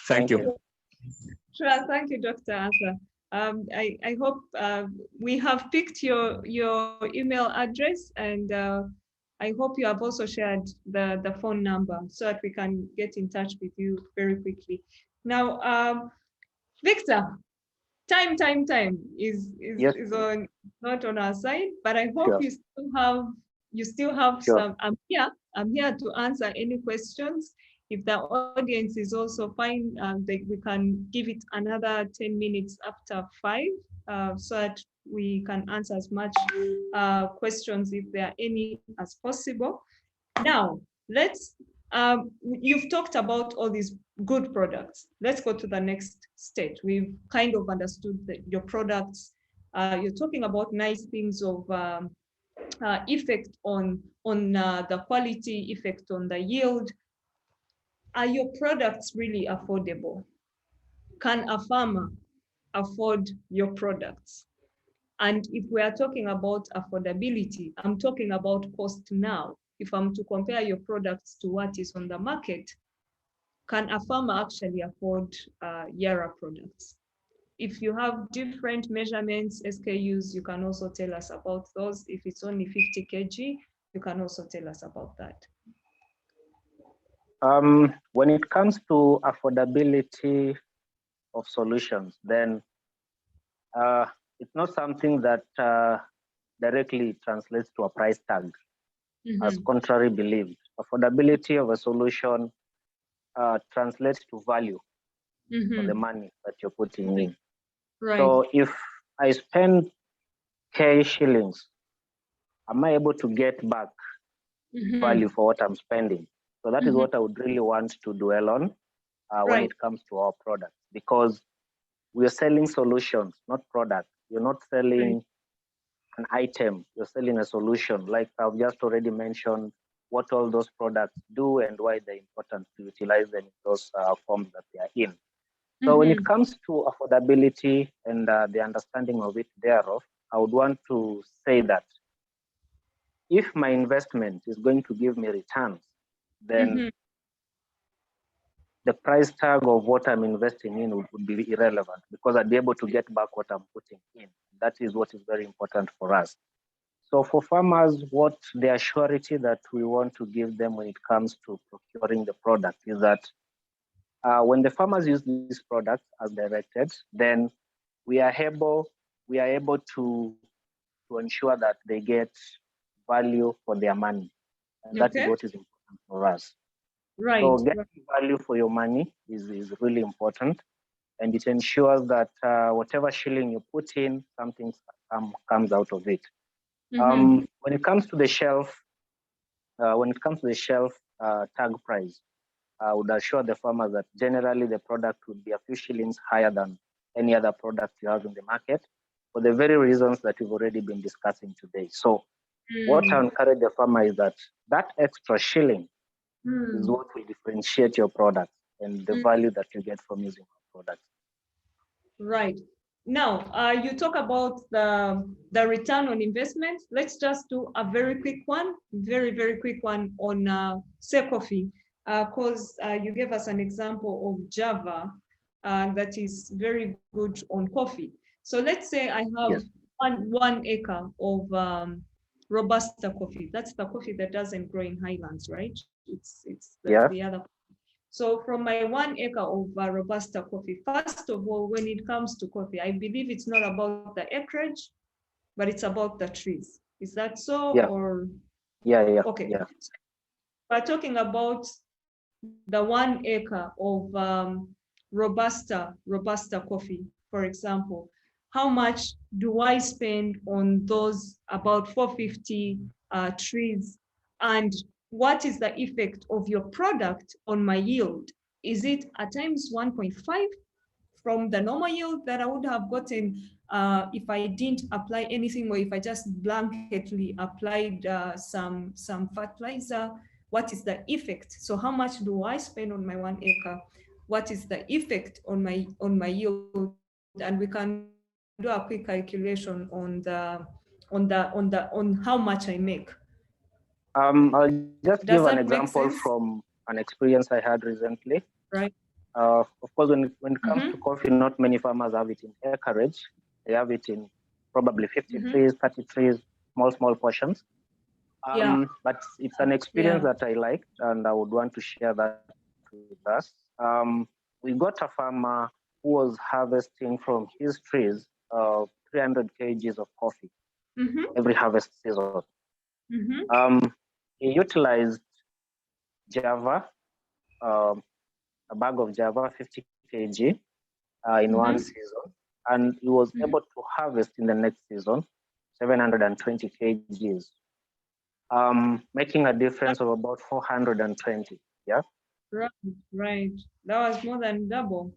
Thank you. Sure, thank you, Dr. Asa. I hope we have picked your email address, and I hope you have also shared the phone number so that we can get in touch with you very quickly. Now, Victor, time is on, not on our side, but I hope you still have some. I'm here to answer any questions. If the audience is also fine, we can give it another 10 minutes after 5, so that we can answer as much questions, if there are any, as possible. Now, you've talked about all these good products. Let's go to the next stage. We've kind of understood your products. You're talking about nice things of effect on the quality, effect on the yield. Are your products really affordable? Can a farmer afford your products? And if we are talking about affordability, I'm talking about cost now. If I'm to compare your products to what is on the market, can a farmer actually afford YARA products? If you have different measurements, SKUs, you can also tell us about those. If it's only 50 kg, you can also tell us about that. When it comes to affordability of solutions, then it's not something that directly translates to a price tag, as contrary believed. Affordability of a solution translates to value for the money that you're putting in. Right. So if I spend K shillings, am I able to get back value for what I'm spending? So that is what I would really want to dwell on when it comes to our products, because we are selling solutions, not products. You're not selling an item, you're selling a solution. Like I've just already mentioned what all those products do and why they're important to utilize them in those forms that they are in. So when it comes to affordability and the understanding of it thereof, I would want to say that if my investment is going to give me returns, then the price tag of what I'm investing in would be irrelevant, because I'd be able to get back what I'm putting in. That is what is very important for us. So for farmers, what the surety that we want to give them when it comes to procuring the product is that when the farmers use these products as directed, then we are able to ensure that they get value for their money. And that is what is important for us. Right. So getting value for your money is really important. And it ensures that whatever shilling you put in, something comes out of it. When it comes to the shelf, tag price, I would assure the farmers that generally the product would be a few shillings higher than any other product you have in the market, for the very reasons that we've already been discussing today. So what I encourage the farmer is that extra shilling is what will differentiate your product and the value that you get from using our product. Right. Now, you talk about the return on investment. Let's just do a very quick one, very quick one on say coffee, because you gave us an example of Java that is very good on coffee. So let's say I have one acre of Robusta coffee. That's the coffee that doesn't grow in highlands, right? It's the other. So from my 1 acre of Robusta coffee, first of all, when it comes to coffee, I believe it's not about the acreage, but it's about the trees. Is that so? Yeah. Or Okay. Yeah. We're talking about the 1 acre of Robusta coffee, for example. How much do I spend on those about 450 trees And what is the effect of your product on my yield? Is it at times 1.5 from the normal yield that I would have gotten if I didn't apply anything, or if I just blanketly applied some fertilizer? What is the effect? So how much do I spend on my 1 acre? What is the effect on my yield? And we can do a quick calculation on how much I make. I'll just Does give an that make example sense? from an experience I had recently. Right. Of course, when it comes to coffee, not many farmers have it in acreage. They have it in probably 50 trees, 30 trees, small portions. But it's an experience that I liked, and I would want to share that with us. We got a farmer who was harvesting from his trees 300 kgs of coffee every harvest season. He utilized Java, a bag of Java, 50 kg in one season, and he was able to harvest in the next season 720 kgs, making a difference of about 420. Yeah. Right. That was more than double.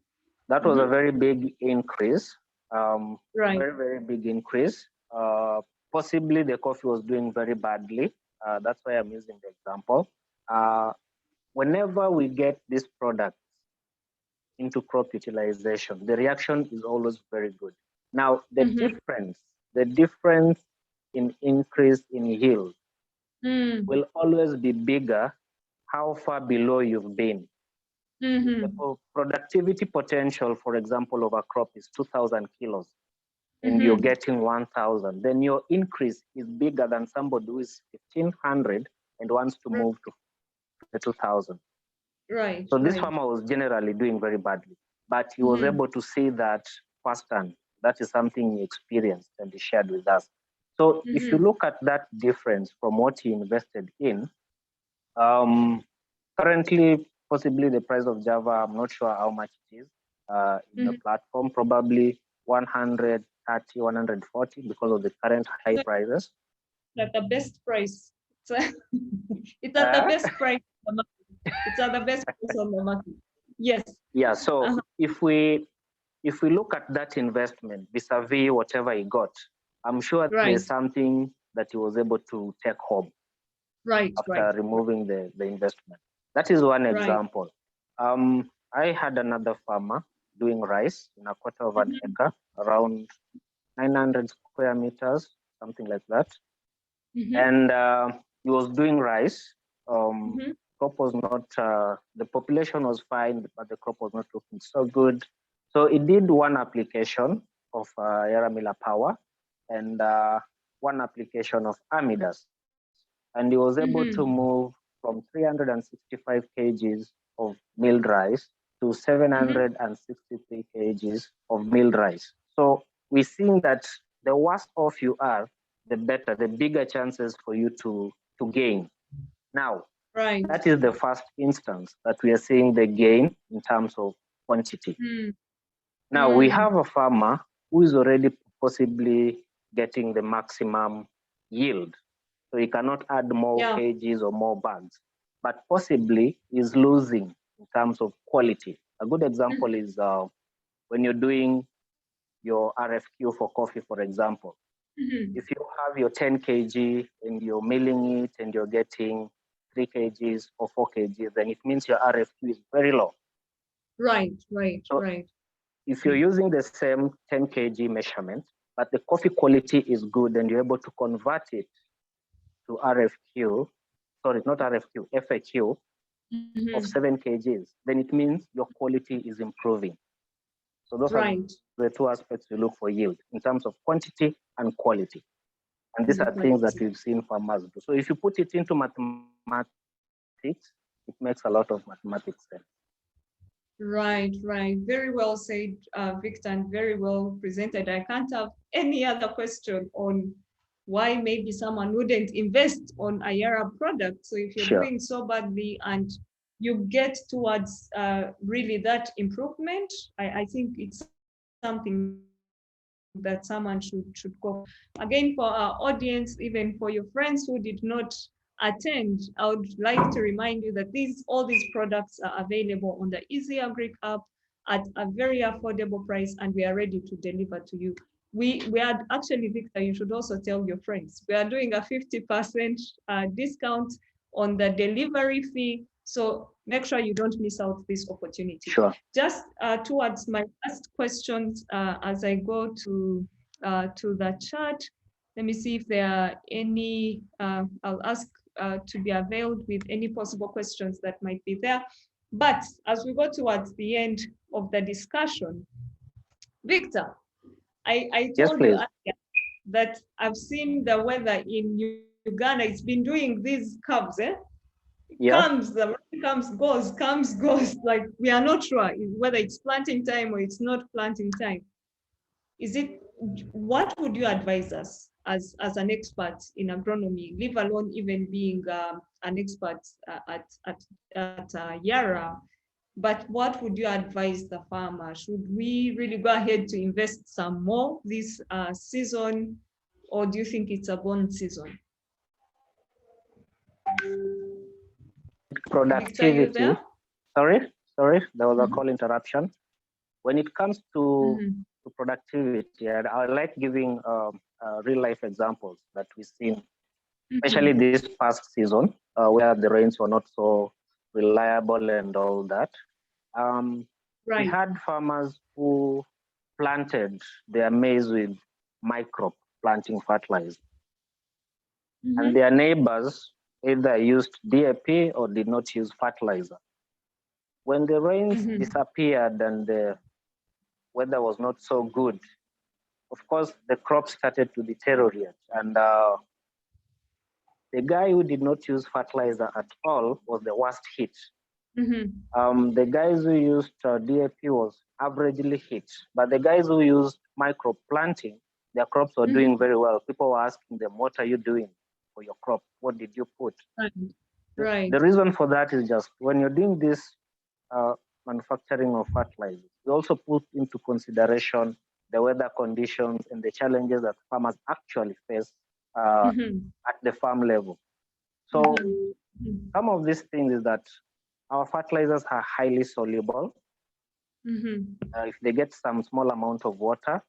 That was a very big increase. Right. Very big increase. Possibly the coffee was doing very badly. That's why I'm using the example. Whenever we get this product into crop utilization, the reaction is always very good. Now, the difference in increase in yield will always be bigger how far below you've been. The productivity potential, for example, of a crop is 2,000 kilos, and you're getting 1,000. Then your increase is bigger than somebody who is 1,500 and wants to move to the 2,000. Right. So this farmer was generally doing very badly, but he was able to see that firsthand. That is something he experienced and he shared with us. So if you look at that difference from what he invested in, currently, possibly the price of Java, I'm not sure how much it is in the platform, probably 130, 140 because of the current high prices. At the best price. It's at the best price on the market. It's at the best price on the market. Yes. Yeah, so if we look at that investment vis-a-vis whatever he got, I'm sure there's something that he was able to take home after removing the investment. That is one example. I had another farmer doing rice in a quarter of an acre, around 900 square meters, something like that. And he was doing rice. Crop was not, the population was fine, but the crop was not looking so good. So he did one application of YARA Miller Power and one application of Amidas. And he was able to move from 365 kgs of milled rice to 763 kgs of milled rice. So we're seeing that the worse off you are, the better, the bigger chances for you to gain. Now, that is the first instance that we are seeing the gain in terms of quantity. Now, we have a farmer who is already possibly getting the maximum yield. So he cannot add more kgs or more bags, but possibly is losing in terms of quality. A good example is when you're doing your RFQ for coffee, for example. If you have your 10 kg and you're milling it and you're getting 3 kgs or 4 kgs, then it means your RFQ is very low. So if you're using the same 10 kg measurement, but the coffee quality is good and you're able to convert it to RFQ, sorry, not RFQ, FAQ of 7 kgs, then it means your quality is improving. So those are the two aspects we look for yield in terms of quantity and quality. And these are things that we've seen farmers do. So if you put it into mathematics, it makes a lot of mathematics sense. Right. Very well said, Victor, and very well presented. I can't have any other question on why maybe someone wouldn't invest on a YARA product. So if you're doing so badly and you get towards really that improvement, I think it's something that someone should go. Again, for our audience, even for your friends who did not attend, I would like to remind you that all these products are available on the Easy Agri app at a very affordable price, and we are ready to deliver to you. We are actually, Victor, you should also tell your friends. We are doing a 50% discount on the delivery fee. So make sure you don't miss out this opportunity. Sure. Just towards my last questions, as I go to the chat, let me see if there are any, I'll ask to be availed with any possible questions that might be there. But as we go towards the end of the discussion, Victor, I told you earlier that I've seen the weather in Uganda. It's been doing these curves, comes, the rain comes, goes. Like we are not sure whether it's planting time or it's not planting time. What would you advise us as an expert in agronomy, leave alone even being an expert at YARA? But what would you advise the farmer? Should we really go ahead to invest some more this season, or do you think it's a bond season? Productivity. Victor, sorry, there was a call interruption. When it comes to productivity, I like giving real life examples that we've seen, especially this past season, where the rains were not so reliable and all that. We had farmers who planted their maize with micro planting fertilizer, and their neighbors either used DAP or did not use fertilizer. When the rains disappeared and the weather was not so good, of course, the crops started to deteriorate. And the guy who did not use fertilizer at all was the worst hit. The guys who used DAP was averagely hit, but the guys who used micro planting, their crops were doing very well. People were asking them, what are you doing for your crop? What did you put? Right. The reason for that is just when you're doing this manufacturing of fertilizers, you also put into consideration the weather conditions and the challenges that farmers actually face at the farm level. So some of these things is that our fertilizers are highly soluble. If they get some small amount of water,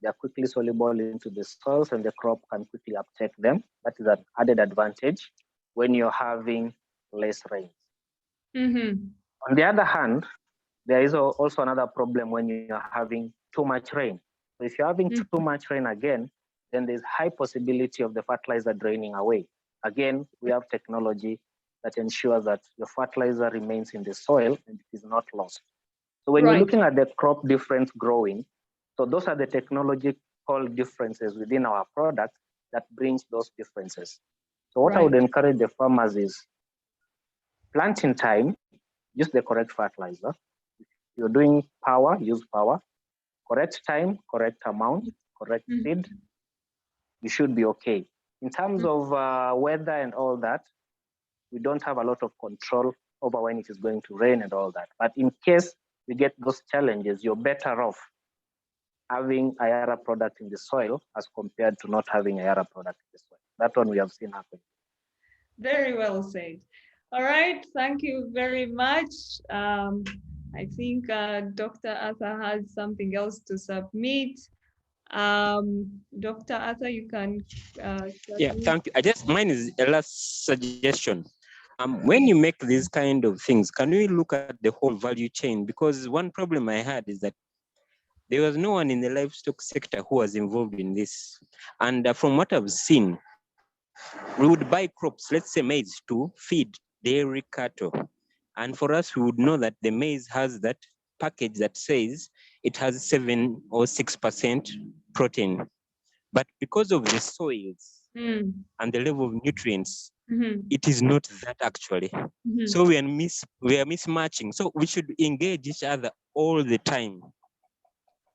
they are quickly soluble into the soils and the crop can quickly uptake them. That is an added advantage when you're having less rain. On the other hand, there is also another problem when you're having too much rain. So if you're having too much rain again, then there's high possibility of the fertilizer draining away. Again, we have technology that ensures that the fertilizer remains in the soil and it is not lost. So when you're looking at the crop difference growing, so those are the technological differences within our product that brings those differences. So what I would encourage the farmers is planting time, use the correct fertilizer. If you're doing power, use power. Correct time, correct amount, correct seed, you should be okay. In terms of weather and all that, we don't have a lot of control over when it is going to rain and all that. But in case we get those challenges, you're better off having a YARA product in the soil as compared to not having a YARA product in the soil. That one we have seen happen. Very well said. All right, thank you very much. I think Dr. Arthur has something else to submit. Dr. Arthur, you can. Yeah, thank you. Mine is a last suggestion. When you make these kind of things, can we look at the whole value chain? Because one problem I had is that there was no one in the livestock sector who was involved in this. And from what I've seen, we would buy crops, let's say maize, to feed dairy cattle. And for us, we would know that the maize has that package that says it has 7 or 6% protein. But because of the soils and the level of nutrients, it is not that actually. So we are mismatching. So we should engage each other all the time.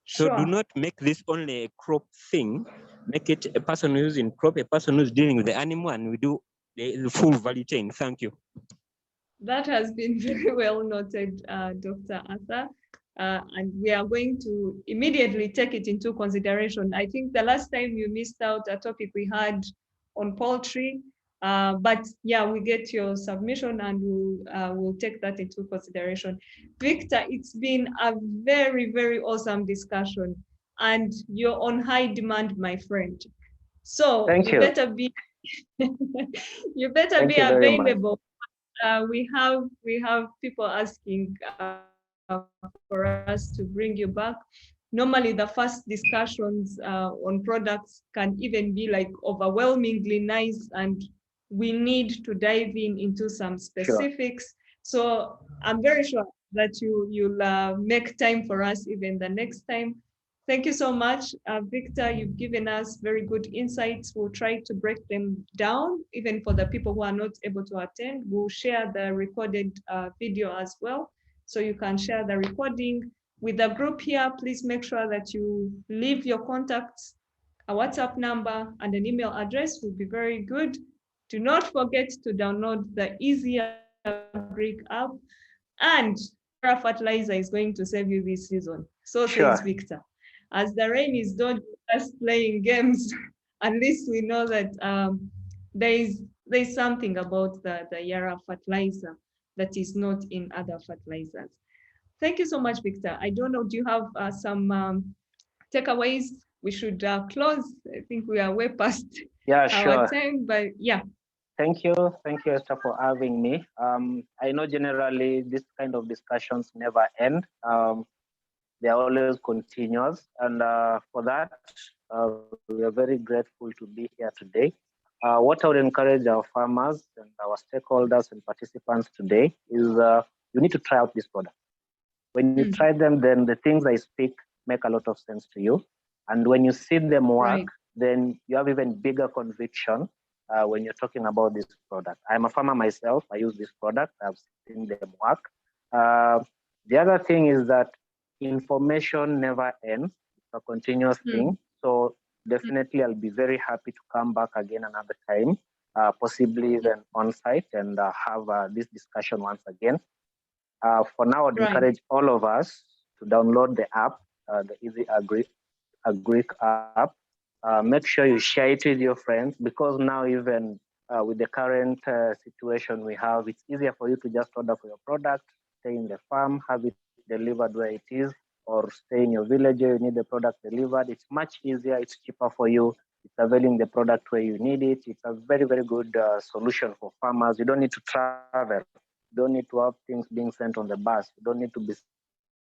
So do not make this only a crop thing. Make it a person who's in crop, a person who's dealing with the animal, and we do the full value chain. Thank you. That has been very well noted, Dr. Arthur. And we are going to immediately take it into consideration. I think the last time you missed out a topic we had on poultry, But yeah, we get your submission and we'll take that into consideration. Victor, it's been a very, very awesome discussion, and you're on high demand, my friend. So Thank you. better be you better Thank be you very much. available. We have people asking for us to bring you back. Normally, the first discussions on products can even be like overwhelmingly nice, and we need to dive into some Sure. specifics. So I'm very sure that you'll make time for us even the next time. Thank you so much, Victor. You've given us very good insights. We'll try to break them down, even for the people who are not able to attend. We'll share the recorded video as well, so you can share the recording with the group here. Please make sure that you leave your contacts, a WhatsApp number, and an email address will be very good. Do not forget to download the EzyToks app, and YARA Fertilizer is going to save you this season. So Sure. says Victor. As the rain is not just playing games, at least we know that there's something about the YARA fertilizer that is not in other fertilizers. Thank you so much, Victor. I don't know, do you have some takeaways? We should close. I think we are way past Yeah, our sure. time, but yeah. Thank you, Esther, for having me. I know generally this kind of discussions never end. They are always continuous, and for that, we are very grateful to be here today. What I would encourage our farmers and our stakeholders and participants today is you need to try out this product. When you try them, then the things I speak make a lot of sense to you. And when you see them work, Right. then you have even bigger conviction when you're talking about this product. I'm a farmer myself. I use this product. I've seen them work. The other thing is that information never ends. It's a continuous thing. So definitely I'll be very happy to come back again another time, possibly even on site, and have this discussion once again. For now, I'd encourage all of us to download the app, the EzyAgric app. Make sure you share it with your friends, because now even with the current situation we have, it's easier for you to just order for your product, stay in the farm, have it delivered where it is, or stay in your village where you need the product delivered. It's much easier, it's cheaper for you. It's availing the product where you need it. It's a very, very good solution for farmers. You don't need to travel. You don't need to have things being sent on the bus. You don't need to be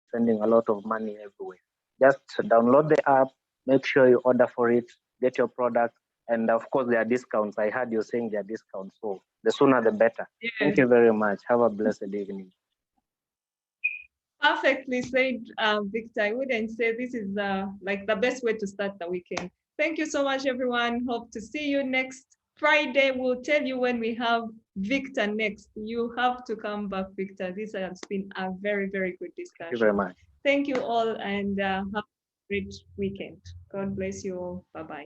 spending a lot of money everywhere. Just download the app, make sure you order for it, get your product, and of course there are discounts. I heard you saying there are discounts, so the sooner the better. Yes. Thank you very much. Have a blessed evening. Perfectly said, Victor. I wouldn't say this is like the best way to start the weekend. Thank you so much, everyone. Hope to see you next Friday. We'll tell you when we have Victor next. You have to come back, Victor. This has been a very, very good discussion. Thank you very much. Thank you all, and have a great weekend. God bless you all. Bye-bye.